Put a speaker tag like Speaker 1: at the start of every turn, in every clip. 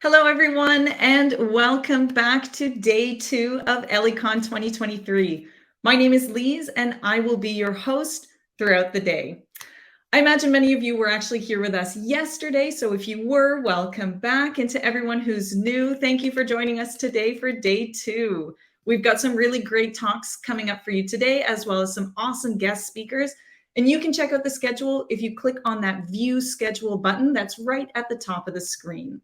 Speaker 1: Hello, everyone, and welcome back to day 2 of ElliiCon 2023. My name is Lise, and I will be your host throughout the day. I imagine many of you were actually here with us yesterday, so if you were, welcome back. And to everyone who's new, thank you for joining us today for day 2. We've got some really great talks coming up for you today, as well as some awesome guest speakers. And you can check out the schedule if you click on that View Schedule button that's right at the top of the screen.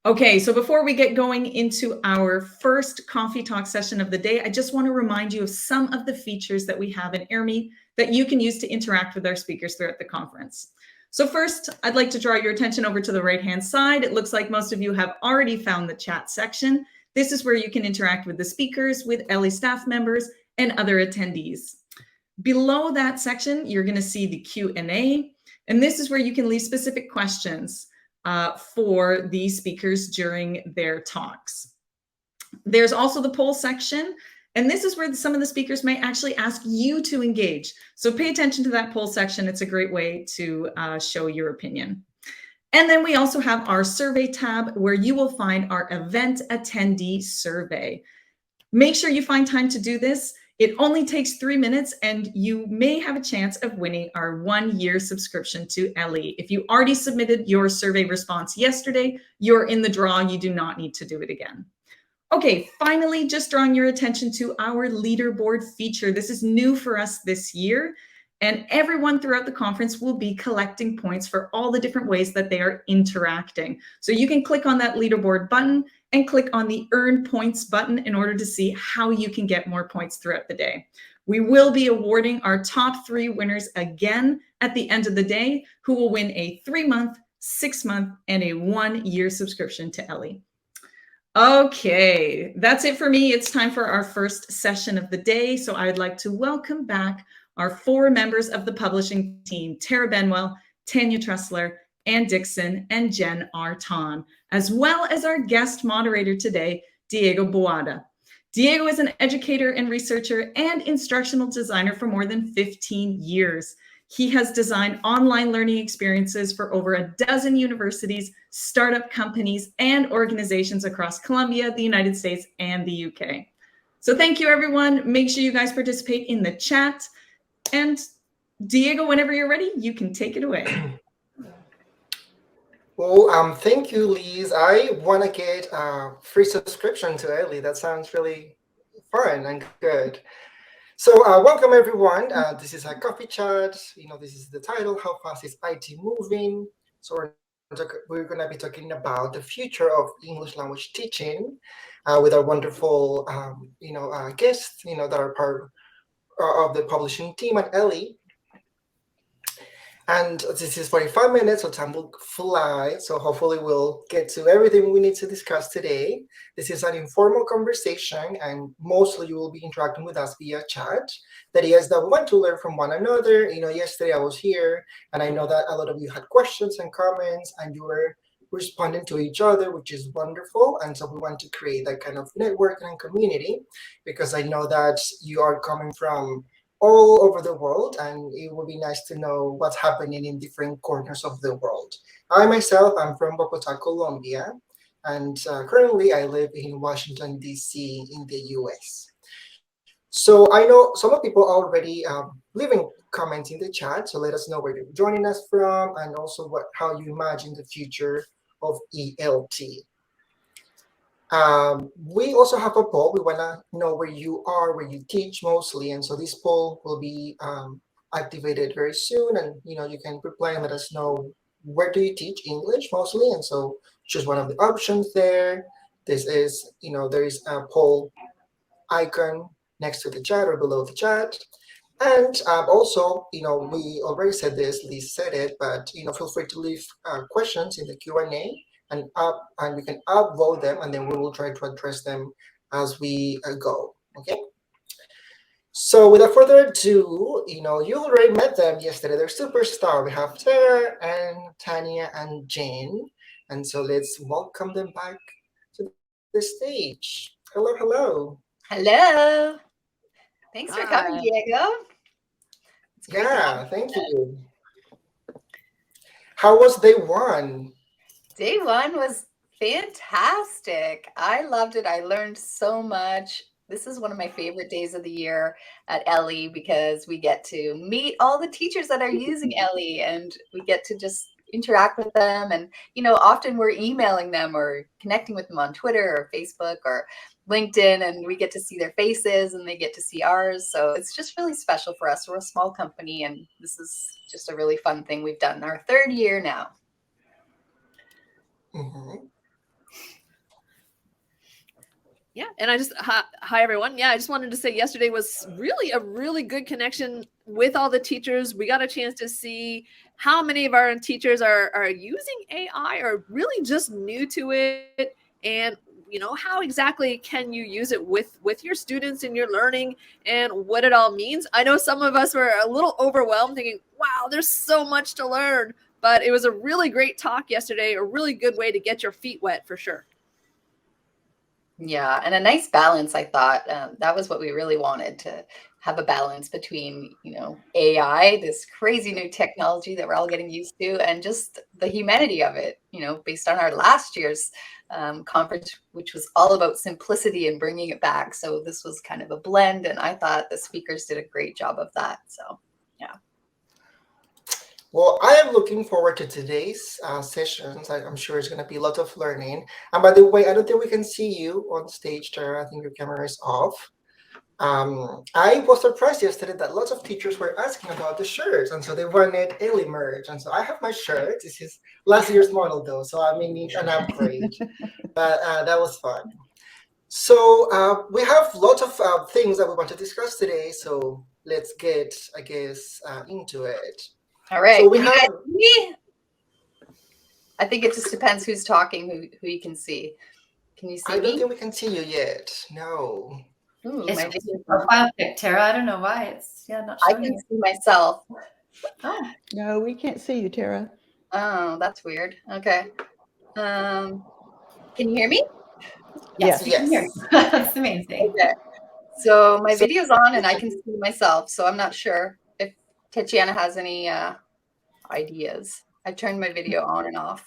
Speaker 1: Okay, so before we get going into our first coffee talk session of the day, I just want to remind you of some of the features that we have in AirMe that you can use to interact with our speakers throughout the conference. So first, I'd like to draw your attention over to the right-hand side. It looks like most of you have already found the chat section. This is where you can interact with the speakers, with Ellii staff members, and other attendees. Below that section, you're going to see the Q&A, and this is where you can leave specific questions for the speakers during their talks. There's also the poll section, and this is where some of the speakers may actually ask you to engage. So pay attention to that poll section. It's a great way to show your opinion. And then we also have our survey tab where you will find our event attendee survey. Make sure you find time to do this. It only takes 3 minutes, and you may have a chance of winning our 1-year subscription to Ellii. If you already submitted your survey response yesterday, you're in the draw. You do not need to do it again. Okay, finally, just drawing your attention to our leaderboard feature. This is new for us this year, and everyone throughout the conference will be collecting points for all the different ways that they are interacting. So you can click on that leaderboard button and click on the Earn Points button in order to see how you can get more points throughout the day. We will be awarding our top 3 winners again at the end of the day, who will win a 3-month, 6-month, and a 1-year subscription to Ellii. Okay, that's it for me. It's time for our first session of the day. So I'd like to welcome back our 4 members of the publishing team, Tara Benwell, Tanya Tressler, Ann Dixon, and Jen Arton, as well as our guest moderator today, Diego Boada. Diego is an educator and researcher and instructional designer for more than 15 years. He has designed online learning experiences for over a dozen universities, startup companies, and organizations across Colombia, the United States, and the UK. So thank you, everyone. Make sure you guys participate in the chat. And Diego, whenever you're ready, you can take it away.
Speaker 2: Well, thank you, Lise. I want to get a free subscription to Ellii. That sounds really fun and good. So welcome, everyone. This is a coffee chat. This is the title, How Fast is IT Moving? So we're going to be talking about the future of English language teaching with our wonderful, guests, that are part of the publishing team at Ellii. And this is 45 minutes, so time will fly. So hopefully we'll get to everything we need to discuss today. This is an informal conversation, and mostly you will be interacting with us via chat. That is, that we want to learn from one another. Yesterday I was here, and I know that a lot of you had questions and comments, and you were responding to each other, which is wonderful. And so we want to create that kind of network and community, because I know that you are coming from all over the world, and it would be nice to know what's happening in different corners of the world. I myself, I'm from Bogota, Colombia, and currently I live in Washington, D.C. in the U.S. So I know some of people already leaving comments in the chat, so let us know where you're joining us from, and also how you imagine the future of ELT. We also have a poll. We want to know where you are, where you teach mostly, and so this poll will be activated very soon, and you can reply and let us know where do you teach English mostly, and so choose one of the options there. This is, there is a poll icon next to the chat or below the chat. And also, we already said this, Liz said it, but feel free to leave questions in the Q&A. And we can upvote them, and then we will try to address them as we go. Okay. So without further ado, you already met them yesterday. They're superstar. We have Tara and Tanya and Jane, and so let's welcome them back to the stage. Hello, hello.
Speaker 3: Hello. Thanks for coming, Diego.
Speaker 2: Yeah, thank you. How was day 1?
Speaker 3: Day 1 was Fantastic. I loved it. I learned so much. This is one of my favorite days of the year at Ellii because we get to meet all the teachers that are using Ellii and we get to just interact with them. And, often we're emailing them or connecting with them on Twitter or Facebook or LinkedIn, and we get to see their faces and they get to see ours. So it's just really special for us. We're a small company and this is just a really fun thing we've done our 3rd year now.
Speaker 2: Mm-hmm.
Speaker 4: Yeah, and I just hi everyone. Yeah, I just wanted to say yesterday was really a really good connection with all the teachers. We got a chance to see how many of our teachers are using AI or really just new to it, and how exactly can you use it with your students in your learning and what it all means. I know some of us were a little overwhelmed thinking, wow, there's so much to learn, but it was a really great talk yesterday, a really good way to get your feet wet for sure.
Speaker 3: Yeah, and a nice balance, I thought. That was what we really wanted, to have a balance between, AI, this crazy new technology that we're all getting used to, and just the humanity of it, based on our last year's conference, which was all about simplicity and bringing it back. So this was kind of a blend, and I thought the speakers did a great job of that. So, yeah.
Speaker 2: Well, I am looking forward to today's sessions. I'm sure it's going to be a lot of learning. And by the way, I don't think we can see you on stage, Tara. I think your camera is off. I was surprised yesterday that lots of teachers were asking about the shirts, and so they wanted Ellii merch. And so I have my shirt. This is last year's model, though, so I may need an upgrade. But that was fun. So we have lots of things that we want to discuss today. So let's get, I guess, into it.
Speaker 3: All right.
Speaker 2: So we have.
Speaker 3: I think it just depends who's talking, who you can see. Can you see me?
Speaker 2: I don't think we can see you yet. No.
Speaker 3: Ooh,
Speaker 5: It's
Speaker 3: my
Speaker 5: just a profile pic, Tara. I don't know why it's not
Speaker 3: I
Speaker 5: showing.
Speaker 3: can see myself.
Speaker 5: Oh,
Speaker 6: No, we can't see you, Tara.
Speaker 3: Oh, that's weird. Okay. Can you hear me?
Speaker 5: yes,
Speaker 6: Yes.
Speaker 5: we can hear you. That's amazing.
Speaker 3: Okay. So my video's on and I can see myself. So I'm not sure if Tatiana has any ideas. I turned my video on and off.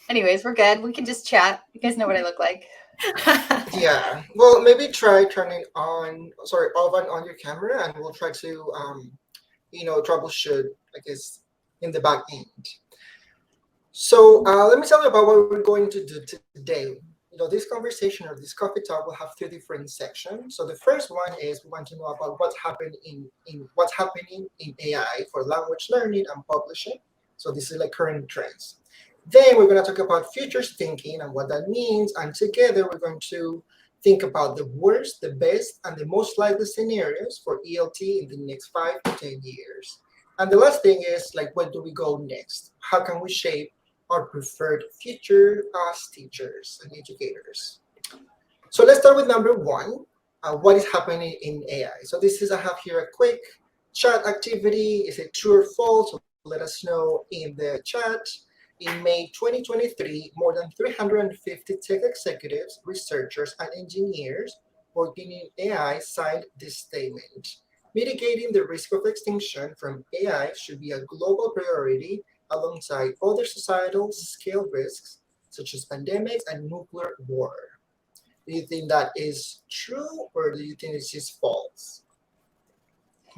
Speaker 3: Anyways, we're good. We can just chat. You guys know what I look like.
Speaker 2: Yeah. Well, maybe try turning off and on your camera, and we'll try to, troubleshoot, I guess, in the back end. So let me tell you about what we're going to do today. This conversation or this coffee talk will have 3 different sections. So the first one is we want to know about what's happening in AI for language learning and publishing. So this is like current trends. Then we're going to talk about futures thinking and what that means. And together we're going to think about the worst, the best, and the most likely scenarios for ELT in the next 5 to 10 years. And the last thing is, like, where do we go next? How can we shape our preferred future as teachers and educators? So let's start with number 1. What is happening in AI? So I have here a quick chat activity. Is it true or false? So let us know in the chat. In May 2023, more than 350 tech executives, researchers, and engineers working in AI signed this statement. Mitigating the risk of extinction from AI should be a global priority alongside other societal scale risks such as pandemics and nuclear war. Do you think that is true, or do you think this is false?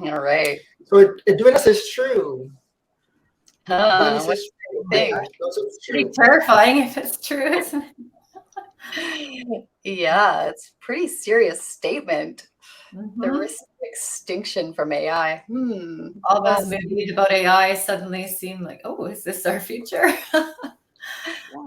Speaker 3: All right.
Speaker 2: So Edwina says true. Bonnie
Speaker 3: What
Speaker 2: says
Speaker 3: do you
Speaker 2: true.
Speaker 3: think?
Speaker 2: Also it's
Speaker 5: Pretty
Speaker 2: true.
Speaker 5: terrifying if it's true, isn't it?
Speaker 3: Yeah, it's a pretty serious statement. The
Speaker 5: Mhm.
Speaker 3: risk of extinction from AI.
Speaker 5: All those movies about AI suddenly seem like, oh, is this our future?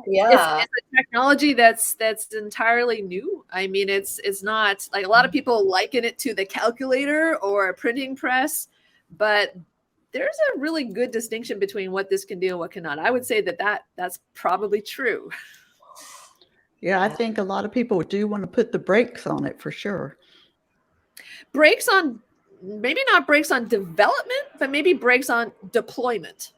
Speaker 3: Yeah.
Speaker 4: It's a technology that's entirely new. I mean, it's not like a lot of people liken it to the calculator or a printing press, but there's a really good distinction between what this can do and what cannot. I would say that's probably true.
Speaker 6: Yeah, I think a lot of people do want to put the brakes on it for sure.
Speaker 4: Maybe not brakes on development, but maybe brakes on deployment.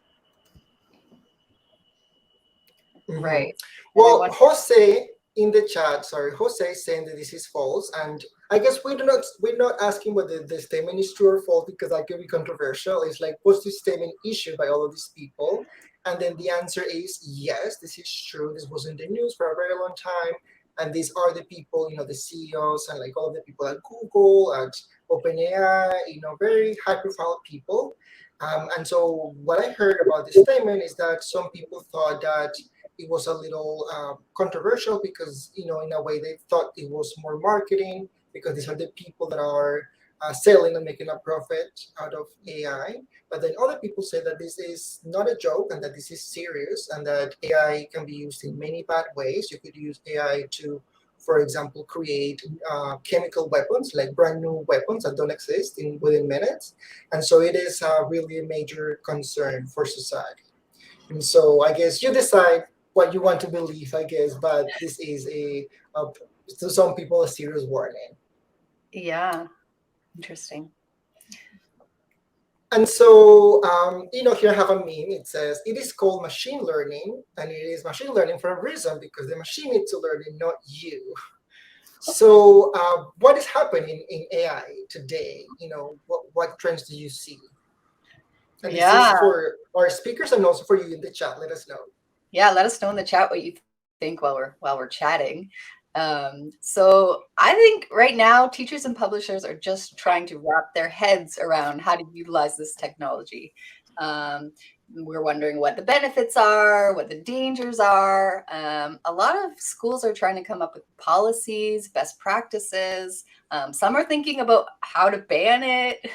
Speaker 2: Mhm.
Speaker 3: Right.
Speaker 2: Well, Jose in the chat, Jose is saying that this is false, and I guess we're not asking whether the statement is true or false because that could be controversial. It's like, was this statement issued by all of these people? And then the answer is yes, this is true. This was in the news for a very long time. And these are the people, the CEOs and like all the people at Google, at OpenAI, very high-profile people. And so what I heard about this statement is that some people thought that it was a little controversial because, in a way they thought it was more marketing because these are the people that are selling and making a profit out of AI. But then other people say that this is not a joke and that this is serious and that AI can be used in many bad ways. You could use AI to, for example, create chemical weapons, like brand new weapons that don't exist within minutes. And so it is really a major concern for society. And so I guess you decide what you want to believe, I guess, but this is to some people, a serious warning.
Speaker 3: Yeah, interesting.
Speaker 2: And so, here I have a meme. It says, it is called machine learning, and it is machine learning for a reason because the machine needs to learn it, not you. So what is happening in AI today? What trends do you see? And this is for our speakers and also for you in the chat. Let us know.
Speaker 3: Yeah, let us know in the chat what you think while we're chatting. So I think right now teachers and publishers are just trying to wrap their heads around how to utilize this technology. We're wondering what the benefits are, what the dangers are. A lot of schools are trying to come up with policies, best practices. Some are thinking about how to ban it.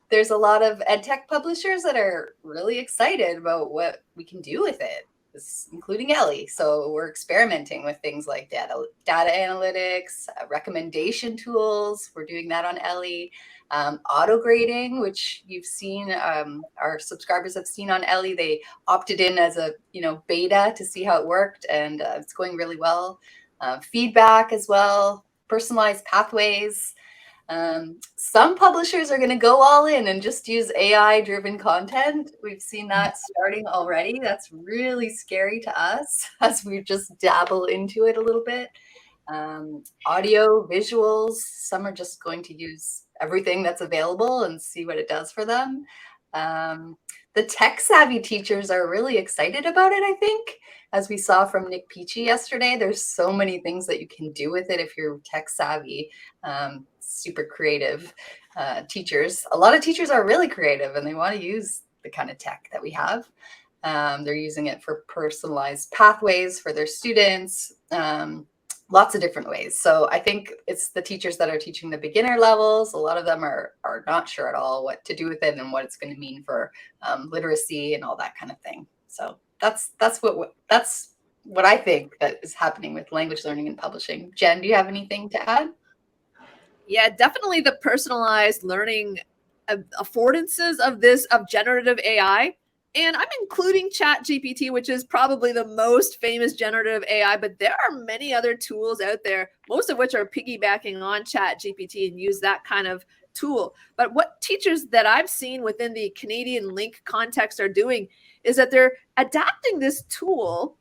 Speaker 3: There's a lot of ed tech publishers that are really excited about what we can do with it, including Ellii. So we're experimenting with things like data analytics, recommendation tools. We're doing that on Ellii. Auto grading, which you've seen, our subscribers have seen on Ellii. They opted in as a beta to see how it worked, and it's going really well. Feedback as well, personalized pathways. Some publishers are going to go all in and just use AI-driven content. We've seen that starting already. That's really scary to us as we just dabble into it a little bit. Audio, visuals, some are just going to use everything that's available and see what it does for them. The tech-savvy teachers are really excited about it, I think. As we saw from Nick Peachy yesterday, there's so many things that you can do with it if you're tech-savvy. Super creative teachers. A lot of teachers are really creative and they want to use the kind of tech that we have. They're using it for personalized pathways for their students, lots of different ways. So I think it's the teachers that are teaching the beginner levels. A lot of them are not sure at all what to do with it and what it's going to mean for literacy and all that kind of thing. So that's what I think that is happening with language learning and publishing. Jen, do you have anything to add?
Speaker 4: Yeah, definitely the personalized learning affordances of generative AI. And I'm including ChatGPT, which is probably the most famous generative AI, but there are many other tools out there, most of which are piggybacking on ChatGPT and use that kind of tool. But what teachers that I've seen within the Canadian Link context are doing is that they're adapting this tool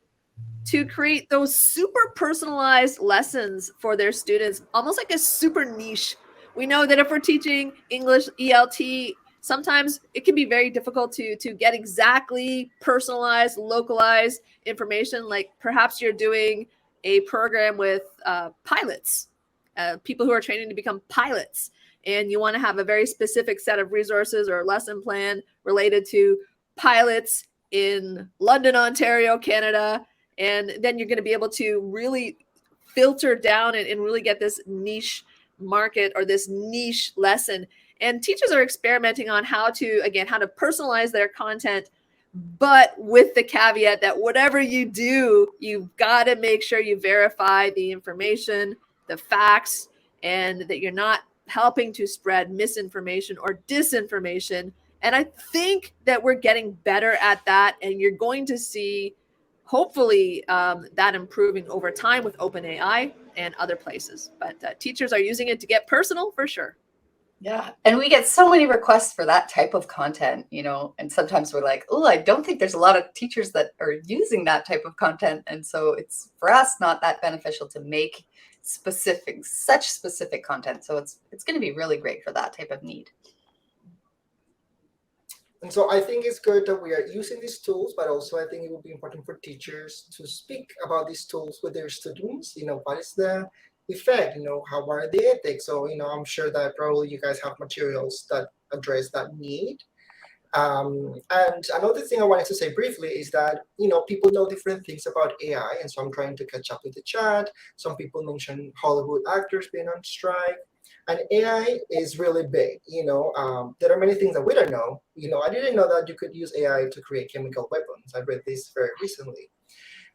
Speaker 4: to create those super personalized lessons for their students, almost like a super niche. We know that if we're teaching English ELT, sometimes it can be very difficult to get exactly personalized, localized information. Like perhaps you're doing a program with pilots, people who are training to become pilots, and you want to have a very specific set of resources or lesson plan related to pilots in London, Ontario, Canada. And then you're going to be able to really filter down and really get this niche market or this niche lesson. And teachers are experimenting on how to personalize their content, but with the caveat that whatever you do, you've got to make sure you verify the information, the facts, and that you're not helping to spread misinformation or disinformation. And I think that we're getting better at that. And you're going to see, hopefully, that improving over time with OpenAI and other places. But teachers are using it to get personal for sure.
Speaker 3: Yeah. And we get so many requests for that type of content, and sometimes we're like, oh, I don't think there's a lot of teachers that are using that type of content. And so it's for us not that beneficial to make such specific content. So it's going to be really great for that type of need.
Speaker 2: And so I think it's good that we are using these tools, but also I think it will be important for teachers to speak about these tools with their students. What is the effect? How are the ethics? So, I'm sure that probably you guys have materials that address that need. And another thing I wanted to say briefly is that, people know different things about AI. And so I'm trying to catch up with the chat. Some people mentioned Hollywood actors being on strike. And AI is really big. There are many things that we don't know. I didn't know that you could use AI to create chemical weapons. I read this very recently.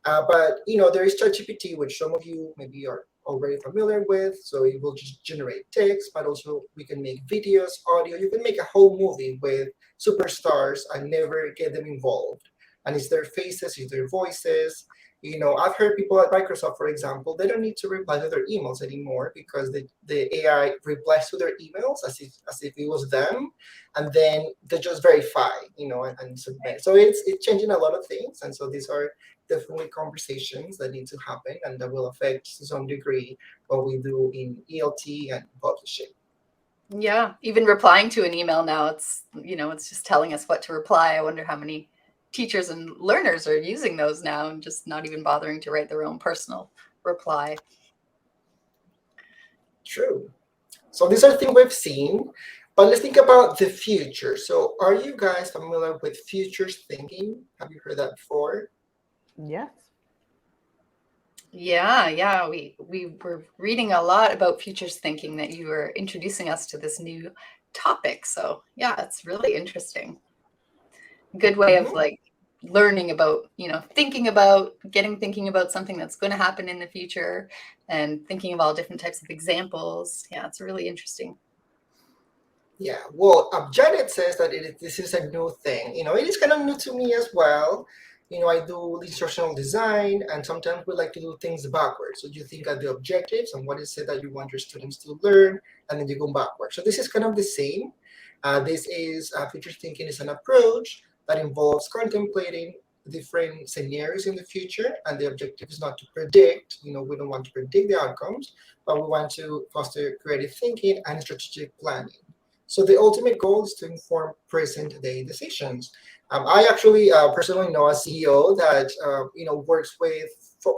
Speaker 2: But there is ChatGPT, which some of you maybe are already familiar with. So it will just generate text, but also we can make videos, audio. You can make a whole movie with superstars and never get them involved. And it's their faces, it's their voices. I've heard people at Microsoft, for example, they don't need to reply to their emails anymore because the AI replies to their emails as if it was them, and then they just verify, and submit. So it's changing a lot of things, and so these are definitely conversations that need to happen and that will affect to some degree what we do in ELT and publishing.
Speaker 3: Yeah, even replying to an email now, it's just telling us what to reply. I wonder how many teachers and learners are using those now and just not even bothering to write their own personal reply.
Speaker 2: True. So these are things we've seen, but let's think about the future. So are you guys familiar with futures thinking? Have you heard that before?
Speaker 6: Yes.
Speaker 3: Yeah. We were reading a lot about futures thinking that you were introducing us to this new topic. So yeah, it's really interesting. Good way of like learning about, thinking about something that's going to happen in the future and thinking of all different types of examples. Yeah, it's really interesting.
Speaker 2: Yeah, well, Janet says that this is a new thing. It is kind of new to me as well. I do instructional design, and sometimes we like to do things backwards. So you think of the objectives and what is it that you want your students to learn, and then you go backwards. So this is kind of the same. This is future thinking is an approach that involves contemplating different scenarios in the future, and the objective is not to predict. We don't want to predict the outcomes, but we want to foster creative thinking and strategic planning. So the ultimate goal is to inform present-day decisions. I actually personally know a CEO that works with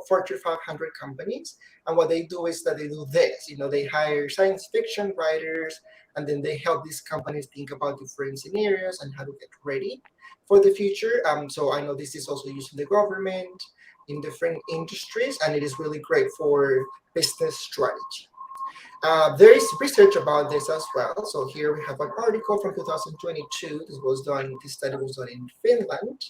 Speaker 2: Fortune 500 companies, and what they do is that they do this. They hire science fiction writers, and then they help these companies think about different scenarios and how to get ready for the future. So I know this is also used in the government, in different industries, and it is really great for business strategy. There is research about this as well. So here we have an article from 2022. This study was done in Finland,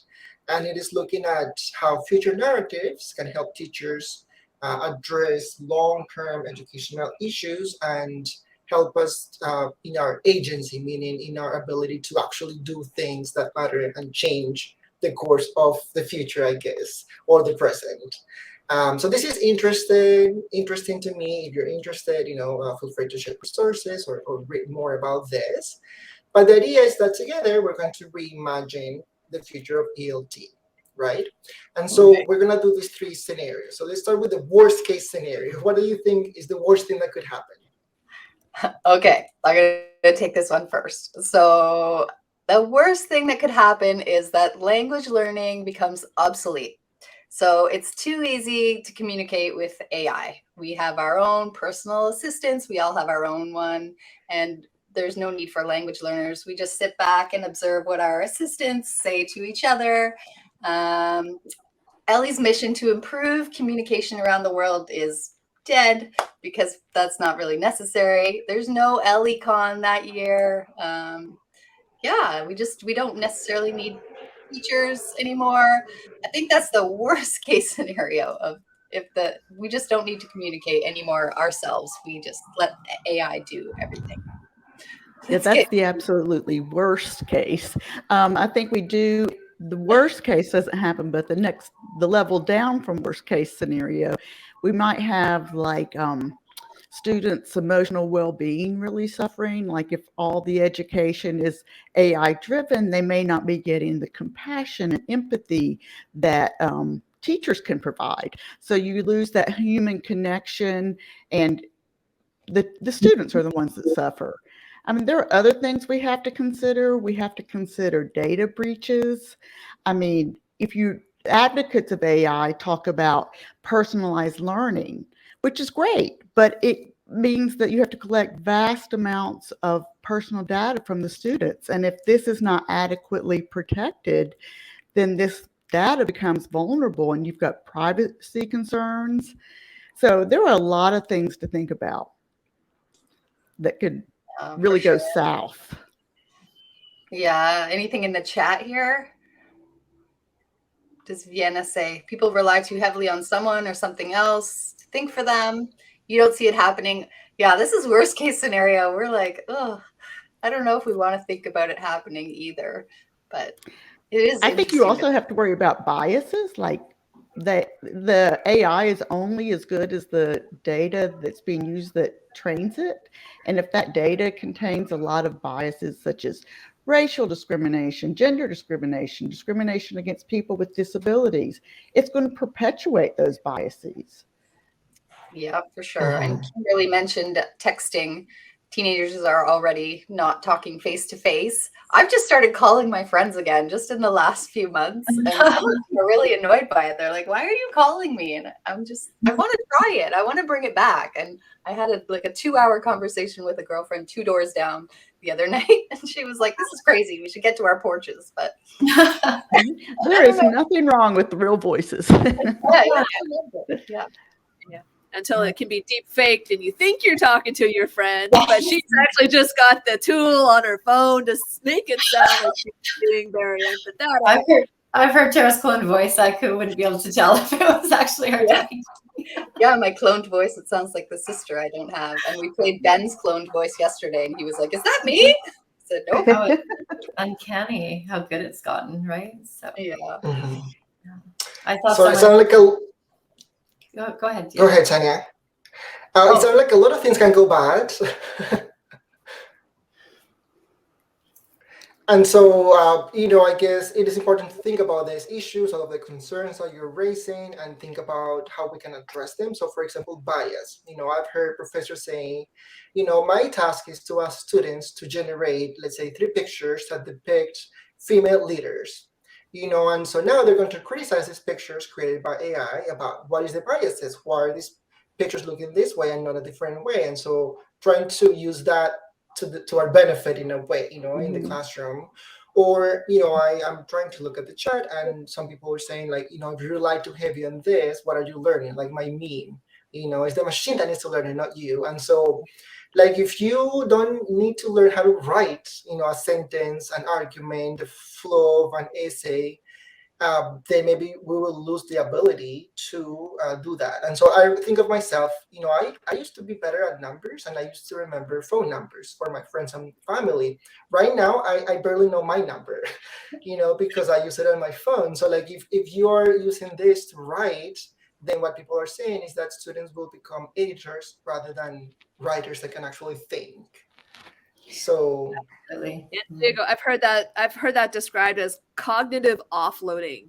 Speaker 2: and it is looking at how future narratives can help teachers address long-term educational issues and help us in our agency, meaning in our ability to actually do things that matter and change the course of the future, I guess, or the present. So this is interesting to me. If you're interested, feel free to share resources or read more about this. But the idea is that together we're going to reimagine the future of ELT, right? And so we're going to do these three scenarios. So let's start with the worst case scenario. What do you think is the worst thing that could happen?
Speaker 3: Okay, I'm going to take this one first. So the worst thing that could happen is that language learning becomes obsolete. So it's too easy to communicate with AI. We have our own personal assistants. We all have our own one. And there's no need for language learners. We just sit back and observe what our assistants say to each other. Ellie's mission to improve communication around the world is dead because that's not really necessary. There's no ElliiCon that year. Yeah, we don't necessarily need teachers anymore. I think that's the worst case scenario of we just don't need to communicate anymore ourselves. We just let AI do everything.
Speaker 6: Yeah, that's the absolutely worst case. I think we do. The worst case doesn't happen, but the level down from worst case scenario, we might have like students' emotional well-being really suffering. Like if all the education is AI driven, they may not be getting the compassion and empathy that teachers can provide. So you lose that human connection, and the students are the ones that suffer. I mean, there are other things we have to consider. We have to consider data breaches. I mean, if you advocates of AI talk about personalized learning, which is great, but it means that you have to collect vast amounts of personal data from the students. And if this is not adequately protected, then this data becomes vulnerable and you've got privacy concerns. So there are a lot of things to think about that could really go south.
Speaker 3: Yeah. Anything in the chat here? Does Vienna say people rely too heavily on someone or something else to think for them? You don't see it happening. Yeah, this is worst case scenario. We're like, oh, I don't know if we want to think about it happening either, but it is.
Speaker 6: I think you also have to worry about biases, like the AI is only as good as the data that's being used that trains it. And if that data contains a lot of biases such as racial discrimination, gender discrimination, discrimination against people with disabilities, it's going to perpetuate those biases.
Speaker 3: Yeah, for sure. And Kimberly mentioned texting. Teenagers are already not talking face to face. I've just started calling my friends again just in the last few months. And some of them are really annoyed by it. They're like, why are you calling me? And I want to try it. I want to bring it back. And I had a 2-hour conversation with a girlfriend 2 doors down the other night. And she was like, this is crazy. We should get to our porches. But
Speaker 6: there is nothing wrong with the real voices.
Speaker 3: Yeah.
Speaker 4: Until it can be deep faked and you think you're talking to your friend, but she's actually just got the tool on her phone to make it sound like she's being very empathetic.
Speaker 5: I've heard Tara's cloned voice. I wouldn't be able to tell if it was actually her talking.
Speaker 3: Yeah, my cloned voice, it sounds like the sister I don't have. And we played Ben's cloned voice yesterday, and he was like, is that me? I said, nope.
Speaker 5: Oh, it's uncanny how good it's gotten, right? So
Speaker 3: yeah.
Speaker 5: I thought
Speaker 2: so. It sounded like a.
Speaker 5: Go ahead.
Speaker 2: Go ahead, Tanya. It sounds like a lot of things can go bad. And so, I guess it is important to think about these issues, all of the concerns that you're raising, and think about how we can address them. So, for example, bias. I've heard professors saying, my task is to ask students to generate, let's say, 3 pictures that depict female leaders. And so now they're going to criticize these pictures created by AI about what is the biases, why are these pictures looking this way and not a different way, and so trying to use that to our benefit in a way, in the classroom. Or I'm trying to look at the chat, and some people are saying like, if you rely too heavy on this, what are you learning? Like my meme, it's the machine that needs to learn and not you. And so, like, if you don't need to learn how to write, a sentence, an argument, the flow of an essay, then maybe we will lose the ability to do that. And so I think of myself, I used to be better at numbers, and I used to remember phone numbers for my friends and family. Right now, I barely know my number, because I use it on my phone. So like if you are using this to write, then what people are saying is that students will become editors rather than writers that can actually think. So
Speaker 5: Absolutely.
Speaker 4: Diego, I've heard that described as cognitive offloading.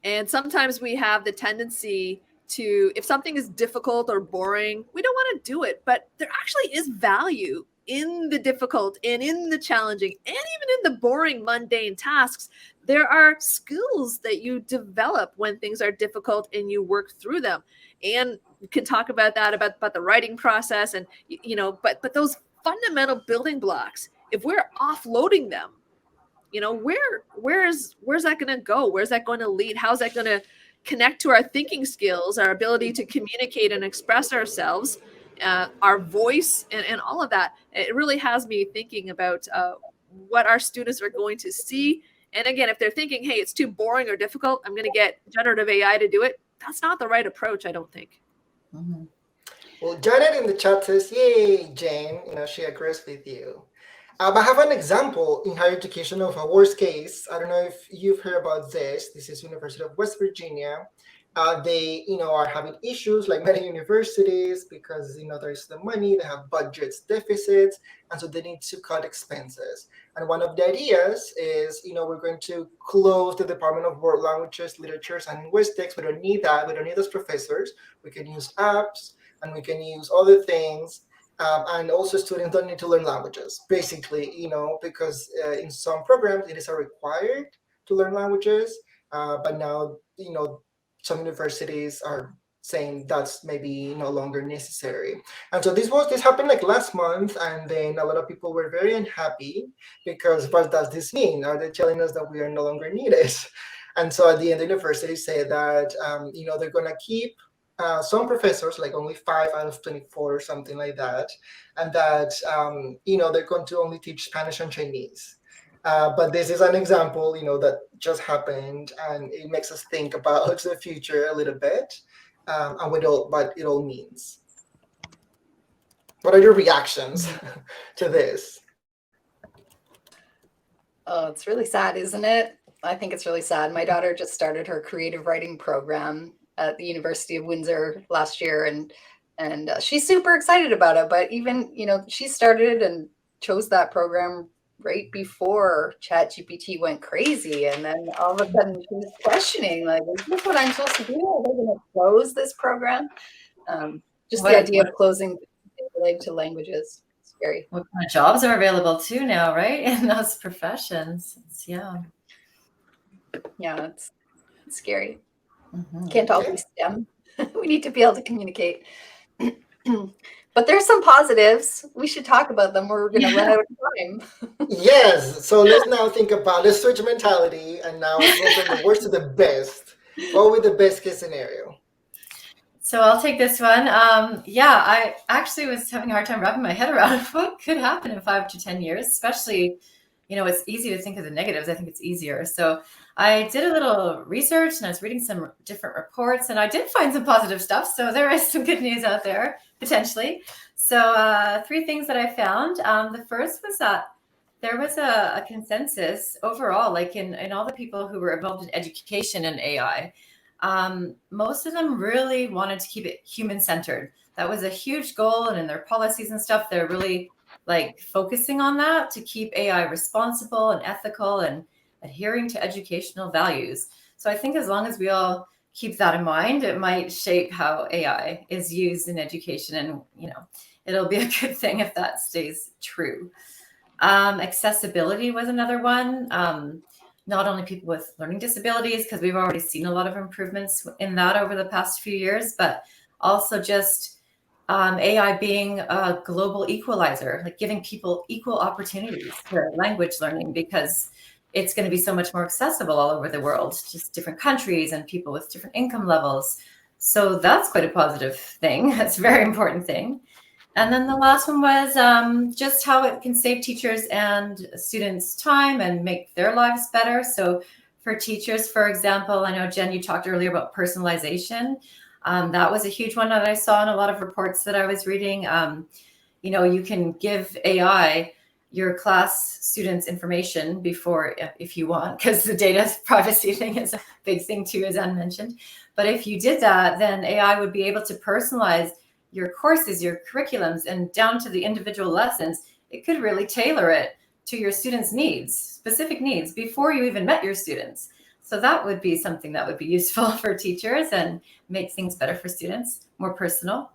Speaker 4: And sometimes we have the tendency to, if something is difficult or boring, we don't want to do it. But there actually is value in the difficult and in the challenging and even in the boring, mundane tasks. There are skills that you develop when things are difficult and you work through them. And you can talk about that, about the writing process, and but those fundamental building blocks, if we're offloading them, where's that going to go? Where's that going to lead? How's that going to connect to our thinking skills, our ability to communicate and express ourselves, our voice, and all of that? It really has me thinking about what our students are going to see. And again, if they're thinking, hey, it's too boring or difficult, I'm going to get generative AI to do it, that's not the right approach, I don't think.
Speaker 5: Mm-hmm.
Speaker 2: Well, Janet in the chat says, yay, Jane, she agrees with you. I have an example in higher education of a worst case. I don't know if you've heard about this. This is University of West Virginia. They, are having issues like many universities because, there's the money, they have budgets, deficits, and so they need to cut expenses. And one of the ideas is, we're going to close the Department of World Languages, Literatures, and Linguistics. We don't need that. We don't need those professors. We can use apps, and we can use other things. And also students don't need to learn languages, basically, because in some programs it is a required to learn languages, but now, some universities are saying that's maybe no longer necessary. And so this happened like last month, and then a lot of people were very unhappy because what does this mean? Are they telling us that we are no longer needed? And so at the end, the university said that they're gonna keep some professors, like only 5 out of 24 or something like that, and that they're going to only teach Spanish and Chinese. But this is an example, that just happened, and it makes us think about the future a little bit, and what it all means. What are your reactions to this?
Speaker 3: Oh, it's really sad, isn't it? I think it's really sad. My daughter just started her creative writing program at the University of Windsor last year, and she's super excited about it. But even, she started and chose that program right before ChatGPT went crazy, and then all of a sudden she was questioning, like, is this what I'm supposed to do? Are they going to close this program? Just the idea of closing related to languages. Scary.
Speaker 5: What kind of jobs are available too now, right? In those professions. Yeah,
Speaker 3: it's scary.
Speaker 5: Mm-hmm.
Speaker 3: Can't all be STEM. We need to be able to communicate. But there's some positives. We should talk about them, or we're going to run out of time.
Speaker 2: Yes. So let's now think about, let's switch mentality, and now let's go from the worst to the best. What would be the best case scenario?
Speaker 5: So I'll take this one. I actually was having a hard time wrapping my head around what could happen in 5 to 10 years, especially, it's easy to think of the negatives. I think it's easier. So I did a little research, and I was reading some different reports, and I did find some positive stuff. So there is some good news out there, potentially. So 3 things that I found. The first was that there was a consensus overall, like in all the people who were involved in education and AI. Most of them really wanted to keep it human-centered. That was a huge goal, and in their policies and stuff, they're really like focusing on that to keep AI responsible and ethical and adhering to educational values. So I think as long as we all keep that in mind, it might shape how AI is used in education, and it'll be a good thing if that stays true. Accessibility was another one. Not only people with learning disabilities, because we've already seen a lot of improvements in that over the past few years, but also just AI being a global equalizer, like giving people equal opportunities for language learning, because it's going to be so much more accessible all over the world, just different countries and people with different income levels. So that's quite a positive thing. That's a very important thing. And then the last one was just how it can save teachers and students time and make their lives better. So for teachers, for example, I know, Jen, you talked earlier about personalization. That was a huge one that I saw in a lot of reports that I was reading. You can give AI your class students' information before, if you want, because the data privacy thing is a big thing too, as Anne mentioned. But if you did that, then AI would be able to personalize your courses, your curriculums, and down to the individual lessons. It could really tailor it to your students' needs, specific needs, before you even met your students. So that would be something that would be useful for teachers and make things better for students, more personal.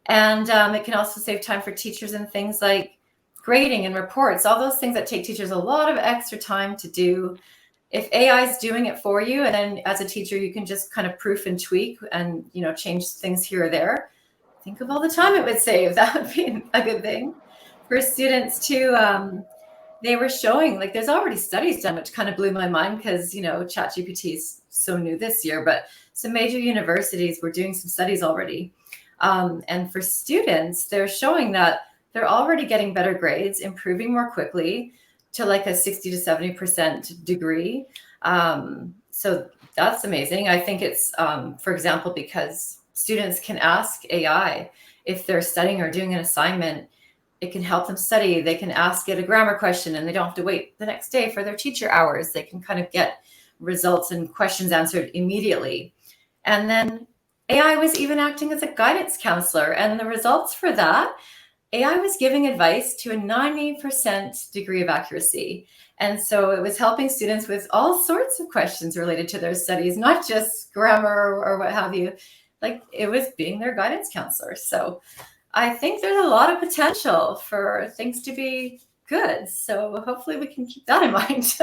Speaker 5: And it can also save time for teachers in things like grading and reports, all those things that take teachers a lot of extra time to do. If AI is doing it for you, and then as a teacher, you can just kind of proof and tweak and change things here or there. Think of all the time it would save. That would be a good thing. For students too, they were showing, like, there's already studies done, which kind of blew my mind because, ChatGPT is so new this year, but some major universities were doing some studies already. And for students, they're showing that they're already getting better grades, improving more quickly to like a 60 to 70% degree. So that's amazing. I think it's, for example, because students can ask AI if they're studying or doing an assignment. It can help them study. They can ask it a grammar question, and they don't have to wait the next day for their teacher hours. They can kind of get results and questions answered immediately. And then AI was even acting as a guidance counselor. And the results for that, AI was giving advice to a 90% degree of accuracy. And so it was helping students with all sorts of questions related to their studies, not just grammar or what have you. Like, it was being their guidance counselor. So I think there's a lot of potential for things to be good. So hopefully we can keep that in mind.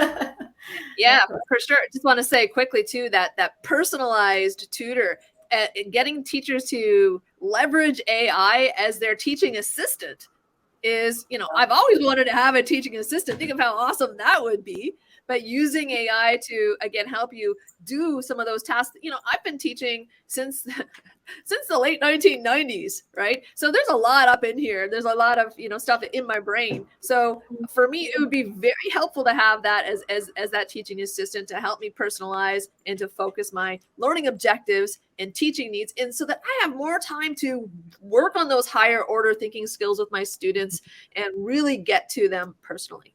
Speaker 4: Yeah, for sure. Just want to say quickly too that personalized tutor, getting teachers to leverage AI as their teaching assistant is, I've always wanted to have a teaching assistant. Think of how awesome that would be. But using AI to, again, help you do some of those tasks. I've been teaching since the late 1990s, right? So there's a lot up in here. There's a lot of, stuff in my brain. So for me, it would be very helpful to have that as that teaching assistant to help me personalize and to focus my learning objectives and teaching needs, and so that I have more time to work on those higher order thinking skills with my students and really get to them personally.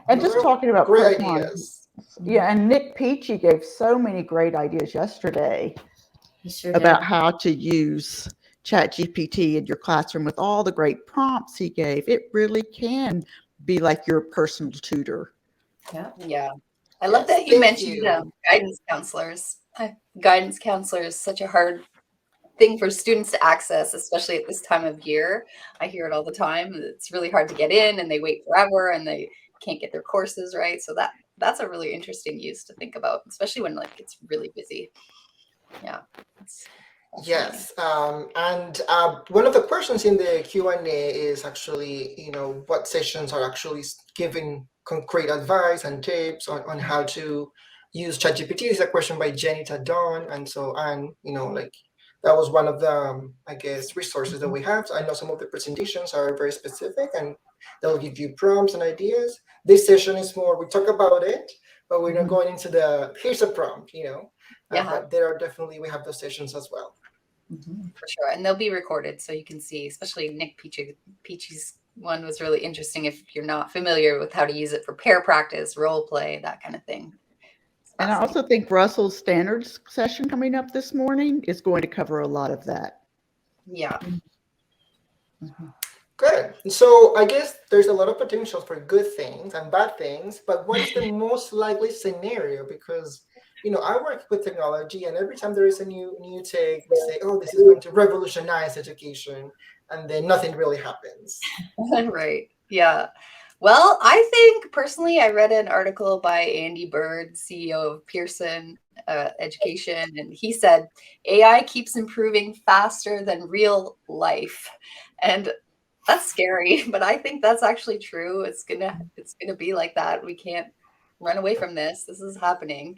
Speaker 6: And just talking about
Speaker 2: great
Speaker 6: personalized,
Speaker 2: ideas.
Speaker 6: yeah, and Nick Peachy gave so many great ideas yesterday about how to use ChatGPT in your classroom with all the great prompts he gave. It really can be like your personal tutor.
Speaker 3: Yeah. I love that you mentioned guidance counselors. Guidance counselor is such a hard thing for students to access, especially at this time of year. I hear it all the time. It's really hard to get in, and they wait forever, and they can't get their courses right. So that's a really interesting use to think about, especially when it's really busy. Yeah.
Speaker 2: Yes, and one of the questions in the Q&A is actually, what sessions are actually giving concrete advice and tips on how to use ChatGPT. Is a question by Jenny Tadon, and that was one of the, I guess, resources that we have. So I know some of the presentations are very specific, and they'll give you prompts and ideas. This session is more, we talk about it, but we're not going into here's a prompt, but there are definitely, we have those sessions as well.
Speaker 3: For sure. And they'll be recorded so you can see, especially Nick Peachy's one was really interesting if you're not familiar with how to use it for pair practice, role play, that kind of thing.
Speaker 6: And I also think Russell's standards session coming up this morning is going to cover a lot of that.
Speaker 3: Yeah.
Speaker 2: Good. So I guess there's a lot of potential for good things and bad things, but what is the most likely scenario? Because I work with technology, and every time there is a new take, we say, oh, this is going to revolutionize education, and then nothing really happens.
Speaker 3: Right. Yeah. Well, I think personally, I read an article by Andy Bird, CEO of Pearson Education, and he said AI keeps improving faster than real life. And that's scary, but I think that's actually true. It's gonna be like that. We can't run away from this. This is happening.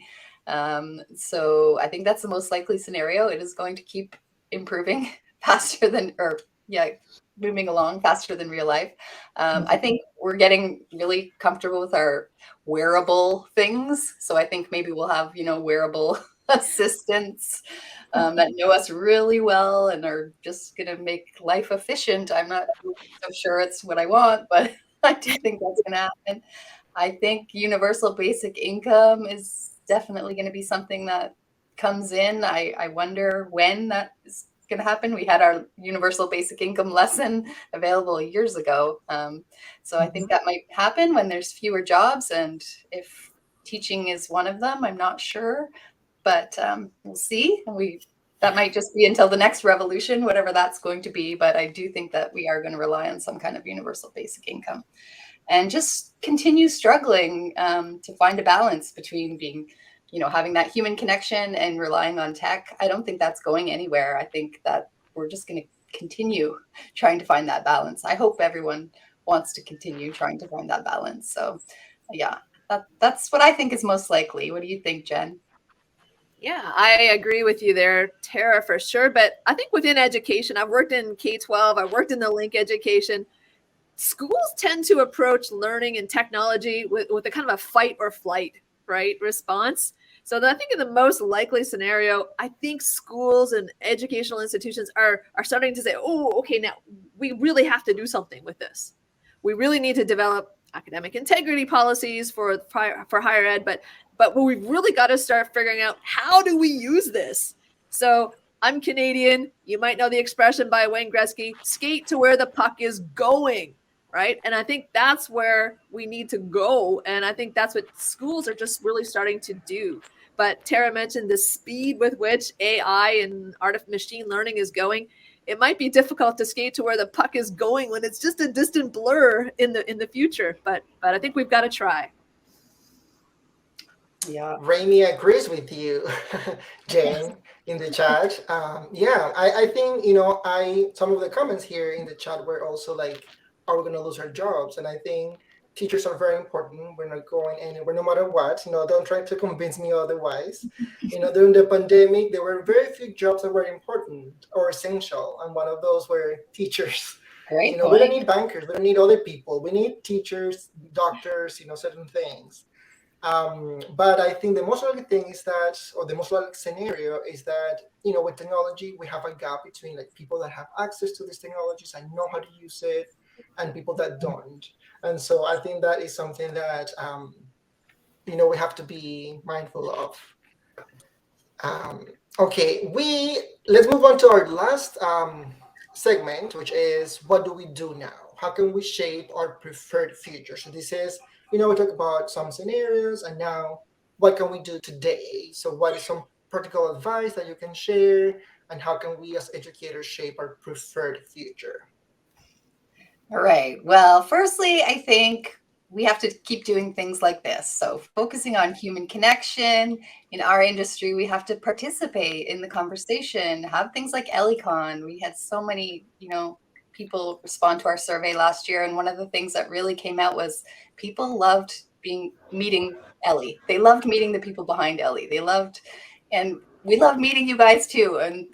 Speaker 3: So I think that's the most likely scenario. It is going to keep improving faster than, moving along faster than real life. I think we're getting really comfortable with our wearable things. So I think maybe we'll have, wearable assistants that know us really well and are just going to make life efficient. I'm not so sure it's what I want, but I do think that's going to happen. I think universal basic income is definitely going to be something that comes in. I wonder when that is going to happen. We had our universal basic income lesson available years ago. So I think that might happen when there's fewer jobs. And if teaching is one of them, I'm not sure, but we'll see. That might just be until the next revolution, whatever that's going to be. But I do think that we are going to rely on some kind of universal basic income and just continue struggling to find a balance between being, having that human connection and relying on tech. I don't think that's going anywhere. I think that we're just going to continue trying to find that balance. I hope everyone wants to continue trying to find that balance. So yeah, that's what I think is most likely. What do you think, Jen?
Speaker 4: Yeah, I agree with you there, Tara, for sure. But I think within education, I've worked in K-12, I've worked in the link education. Schools tend to approach learning and technology with a kind of a fight or flight, right, response. So I think in the most likely scenario, I think schools and educational institutions are starting to say, oh, okay, now we really have to do something with this. We really need to develop academic integrity policies for higher ed, but we've really got to start figuring out, how do we use this? So I'm Canadian. You might know the expression by Wayne Gretzky, skate to where the puck is going, right? And I think that's where we need to go. And I think that's what schools are just really starting to do. But Tara mentioned the speed with which AI and machine learning is going. it might be difficult to skate to where the puck is going when it's just a distant blur in the future. But I think we've got to try.
Speaker 3: Yeah.
Speaker 2: Raimi agrees with you, Jane, in the chat. Yeah, I think, some of the comments here in the chat were also like, are we going to lose our jobs? And I think teachers are very important. We're not going anywhere, no matter what. Don't try to convince me otherwise. During the pandemic, there were very few jobs that were important or essential. And one of those were teachers.
Speaker 3: Great
Speaker 2: We don't
Speaker 3: point.
Speaker 2: need bankers. We don't need other people. We need teachers, doctors, certain things. But I think the most likely thing is that, or the most likely scenario is that, with technology, we have a gap between like people that have access to these technologies and know how to use it, and people that don't. And so I think that is something that, we have to be mindful of. Okay, let's move on to our last segment, which is what do we do now? How can we shape our preferred future? So this is, we talk about some scenarios, and now what can we do today? So what is some practical advice that you can share, and how can we as educators shape our preferred future?
Speaker 3: All right. Well, firstly, I think we have to keep doing things like this. So focusing on human connection. In our industry, we have to participate in the conversation, have things like ElliiCon. We had so many, people respond to our survey last year. And one of the things that really came out was people loved meeting Ellii. They loved meeting the people behind Ellii. And we love meeting you guys too. And,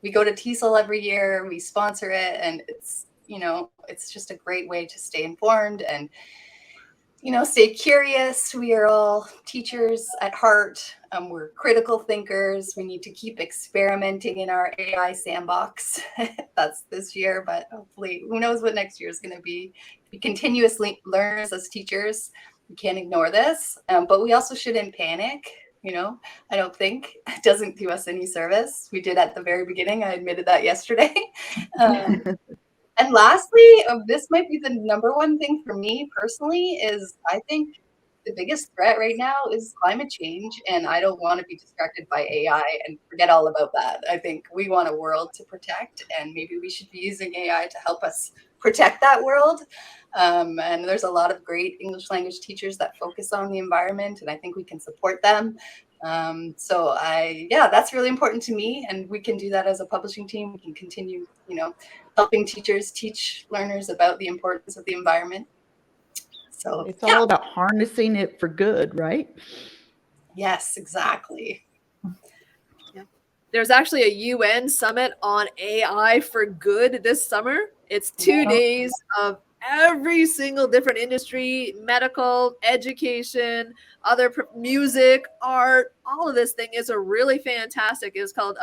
Speaker 3: we go to TESOL every year, we sponsor it, and it's just a great way to stay informed and, stay curious. We are all teachers at heart. We're critical thinkers. We need to keep experimenting in our AI sandbox. That's this year, but hopefully, who knows what next year is going to be. We continuously learn as teachers. We can't ignore this, but we also shouldn't panic. I don't think it doesn't do us any service. We did at the very beginning. I admitted that yesterday. And lastly, this might be the number one thing for me personally, is I think the biggest threat right now is climate change. And I don't want to be distracted by AI and forget all about that. I think we want a world to protect, and maybe we should be using AI to help us protect that world. And there's a lot of great English language teachers that focus on the environment, and I think we can support them. That's really important to me, and we can do that as a publishing team. We can continue, helping teachers teach learners about the importance of the environment. So
Speaker 6: it's all about harnessing it for good, right?
Speaker 3: Yes, exactly.
Speaker 4: Yeah. There's actually a UN summit on AI for good this summer. It's 2 days of every single different industry, medical, education, other music, art, all of this thing is a really fantastic. It's called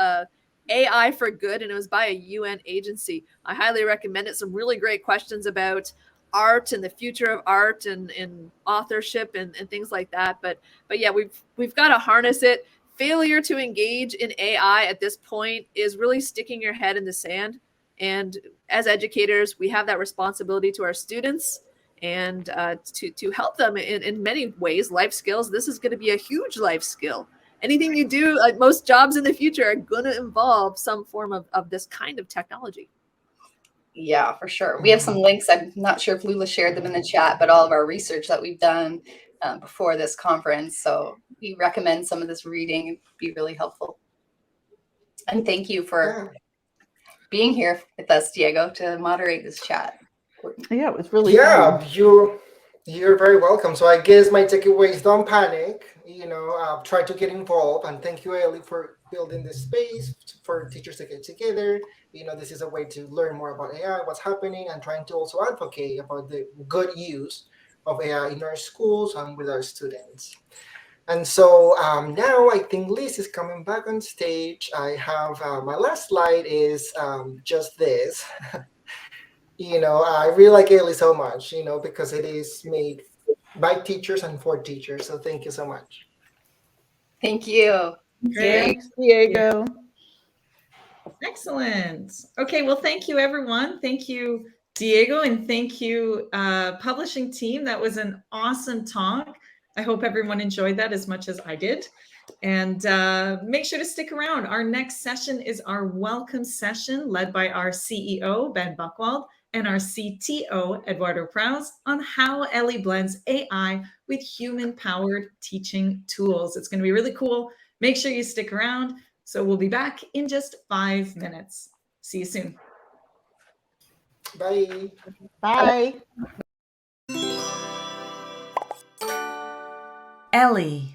Speaker 4: AI for Good, and it was by a UN agency. I highly recommend it. Some really great questions about art and the future of art and authorship and things like that. But yeah, we've got to harness it. Failure to engage in AI at this point is really sticking your head in the sand. And as educators, we have that responsibility to our students and to help them in many ways. Life skills, this is going to be a huge life skill. Anything you do, like most jobs in the future, are going to involve some form of this kind of technology.
Speaker 3: Yeah, for sure. We have some links. I'm not sure if Lula shared them in the chat, but all of our research that we've done before this conference. So we recommend some of this reading. It'd be really helpful. And thank you for being here with us, Diego, to moderate this chat.
Speaker 6: Yeah, it was really fun.
Speaker 2: You're very welcome. So I guess my takeaway is don't panic, try to get involved, and thank you, Ellii, for building this space for teachers to get together. This is a way to learn more about AI, what's happening, and trying to also advocate about the good use of AI in our schools and with our students. And so now I think Liz is coming back on stage. I have my last slide is just this. I really like Ellii so much, because it is made by teachers and for teachers. So thank you so much.
Speaker 3: Thank you.
Speaker 6: Thanks, Diego.
Speaker 1: Excellent. Okay, well, thank you, everyone. Thank you, Diego, and thank you, publishing team. That was an awesome talk. I hope everyone enjoyed that as much as I did. And make sure to stick around. Our next session is our welcome session led by our CEO, Ben Buchwald, and our CTO, Eduardo Prowse, on how Ellii blends AI with human-powered teaching tools. It's going to be really cool. Make sure you stick around. So we'll be back in just 5 minutes. See you soon.
Speaker 2: Bye.
Speaker 6: Bye.
Speaker 1: Ellii.